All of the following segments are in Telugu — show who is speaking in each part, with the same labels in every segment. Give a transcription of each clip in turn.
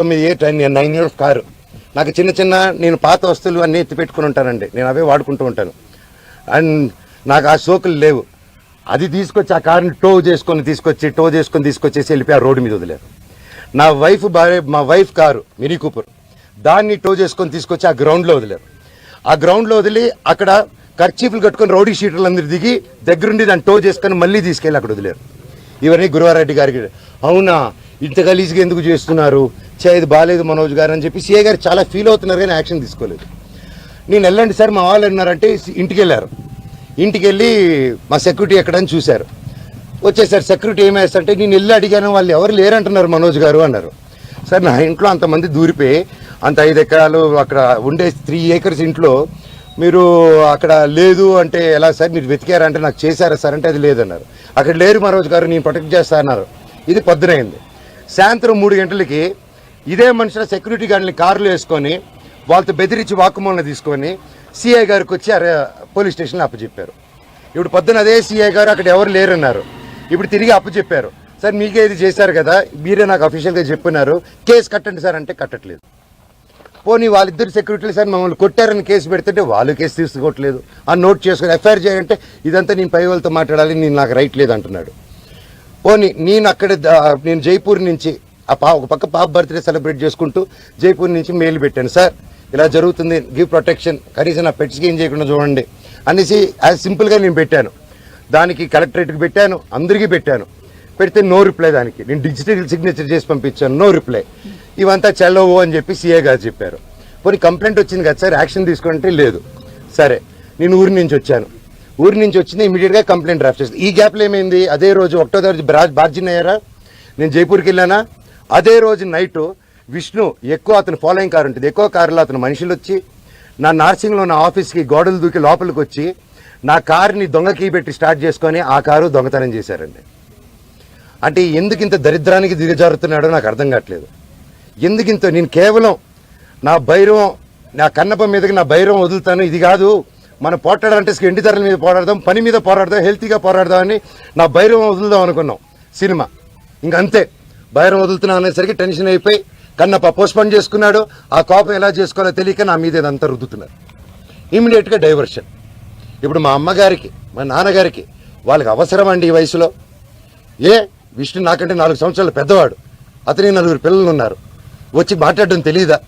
Speaker 1: 9 years కారు. నాకు చిన్న నేను పాత వస్తువులు అన్నీ ఎత్తి పెట్టుకుని ఉంటానండి. నేను అవే వాడుకుంటూ ఉంటాను. అండ్ నాకు ఆ సోకులు లేవు. అది తీసుకొచ్చి ఆ కారుని టో చేసుకొని తీసుకొచ్చేసి వెళ్ళిపోయి ఆ రోడ్డు మీద వదిలేరు. మా వైఫ్ కారు మినీ కూపర్, దాన్ని టో చేసుకొని తీసుకొచ్చి ఆ గ్రౌండ్లో వదిలేరు. ఆ గ్రౌండ్లో వదిలి అక్కడ కర్చీఫ్లు కట్టుకొని రౌడీ షీటర్లు అందరు దిగి దగ్గరుండి దాన్ని టో చేసుకొని మళ్ళీ తీసుకెళ్ళి అక్కడ వదిలేరు. ఇవన్నీ గురువారెడ్డి గారికి అవునా ఇంత గలీజ్గా ఎందుకు చేస్తున్నారు, ఇది బాగాలేదు మనోజ్ గారు అని చెప్పి సిఐ గారు చాలా ఫీల్ అవుతున్నారు, కానీ యాక్షన్ తీసుకోలేదు. నేను వెళ్ళండి సార్ మా వాళ్ళు అన్నారంటే ఇంటికి వెళ్ళారు. ఇంటికి వెళ్ళి మా సెక్యూరిటీ ఎక్కడని చూశారు. వచ్చేసారు సెక్యూరిటీ ఏమేస్తారంటే నేను వెళ్ళి అడిగాను, వాళ్ళు ఎవరు లేరంటున్నారు మనోజ్ గారు అన్నారు. సార్ నా ఇంట్లో అంతమంది దూరిపోయి అంత 5 ఎకరాలు అక్కడ ఉండే 3 acres ఇంట్లో మీరు అక్కడ లేదు అంటే ఎలా సార్, మీరు వెతికారంటే నాకు చేశారా సార్ అంటే అది లేదన్నారు. అక్కడ లేరు మనోజ్ గారు, నేను ప్రొటెక్ట్ చేస్తా అన్నారు. ఇది పొద్దునైంది. సాయంత్రం 3 గంటలకి ఇదే మనుషుల సెక్యూరిటీ గార్డుని కారులో వేసుకొని వాళ్ళతో బెదిరించి వాక్కుమూలన తీసుకొని సిఐ గారికి వచ్చి పోలీస్ స్టేషన్లో అప్పచెప్పారు. ఇప్పుడు పొద్దున అదే సిఐ గారు అక్కడ ఎవరు లేరన్నారు. ఇప్పుడు తిరిగి అప్పచెప్పారు. సార్ మీకే ఇది చేశారు కదా, మీరే నాకు అఫీషియల్గా చెప్పినారు, కేసు కట్టండి సార్ అంటే కట్టట్లేదు. పోనీ వాళ్ళిద్దరు సెక్యూరిటీలు సార్ మమ్మల్ని కొట్టారని కేసు పెడుతుంటే వాళ్ళు కేసు తీసుకోవట్లేదు. ఆ నోట్ చేసుకుని ఎఫ్ఐఆర్ చేయాలంటే ఇదంతా నేను పై వాళ్ళతో మాట్లాడాలి, నేను నాకు రైట్ లేదు అంటున్నాడు. పోనీ నేను జైపూర్ నుంచి ఒక పక్క పాప బర్త్డే సెలబ్రేట్ చేసుకుంటూ జైపూర్ నుంచి మెయిల్ పెట్టాను, సార్ ఇలా జరుగుతుంది, గివ్ ప్రొటెక్షన్, కనీసం నా పెట్స్కి ఏం చేయకుండా చూడండి అనేసి యాజ్ సింపుల్గా నేను పెట్టాను. దానికి కలెక్టరేట్కి పెట్టాను, అందరికీ పెట్టాను. పెడితే నో రిప్లై. దానికి నేను డిజిటల్ సిగ్నేచర్ చేసి పంపించాను, నో రిప్లై. ఇవంతా చెల్లవు అని చెప్పి సిఐ గారు చెప్పారు. పోనీ కంప్లైంట్ వచ్చింది కదా సార్, యాక్షన్ తీసుకుంటే లేదు. సరే నేను ఊరి నుంచి వచ్చాను. ఊరి నుంచి వచ్చింది ఇమీడియట్గా కంప్లైంట్ డ్రాఫ్ట్ చేస్తాను. ఈ గ్యాప్లో ఏమైంది, అదే రోజు 1వ తారీఖు బార్జిన్ అయ్యారా, నేను జైపూర్కి వెళ్ళానా, అదే రోజు నైటు విష్ణు అతను ఫాలోయింగ్ కారు ఉంటుంది, ఎక్కువ కారులో అతను మనుషులు వచ్చి నా నార్సింగ్లో నా ఆఫీస్కి గోడలు దూకి లోపలికి వచ్చి నా కారుని దొంగ కీ పెట్టి స్టార్ట్ చేసుకొని ఆ కారు దొంగతనం చేశారండి. అంటే ఎందుకు ఇంత దరిద్రానికి దిగజారుతున్నాడో నాకు అర్థం కావట్లేదు. ఎందుకింత నేను కేవలం నా భైరవం, నా కన్నప్ప మీదకి నా భైరవం వదులుతాను, ఇది కాదు మనం పోరాడాలంటే ఎండి ధరల మీద పోరాడదాం, పని మీద పోరాడదాం, హెల్తీగా పోరాడదాం అని నా భైరవం వదులుదాం అనుకున్నాం సినిమా. ఇంకంతే భైరవం వదులుతున్నాం అనేసరికి టెన్షన్ అయిపోయి కన్నప్ప పోస్ట్పోన్ చేసుకున్నాడు. ఆ కోపం ఎలా చేసుకోవాలో తెలియక నా మీద ఇదంతా రుద్దుతున్నారు. ఇమీడియట్గా డైవర్షన్. ఇప్పుడు మా అమ్మగారికి మా నాన్నగారికి వాళ్ళకి అవసరం అండి ఈ వయసులో. విష్ణు నాకంటే 4 సంవత్సరాలు పెద్దవాడు, అతనికి 4 పిల్లలు ఉన్నారు. వచ్చి మాట్లాడడం తెలియదా,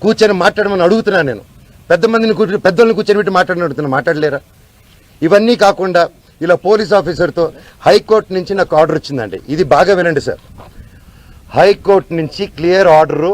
Speaker 1: కూర్చొని మాట్లాడమని అడుగుతున్నాను నేను. పెద్దోళ్ళని కూర్చొని పెట్టి మాట్లాడలేరా? ఇవన్నీ కాకుండా ఇలా పోలీస్ ఆఫీసర్తో హైకోర్టు నుంచి నాకు ఆర్డర్ వచ్చిందండి. ఇది బాగా వినండి సార్. హైకోర్టు నుంచి క్లియర్ ఆర్డరు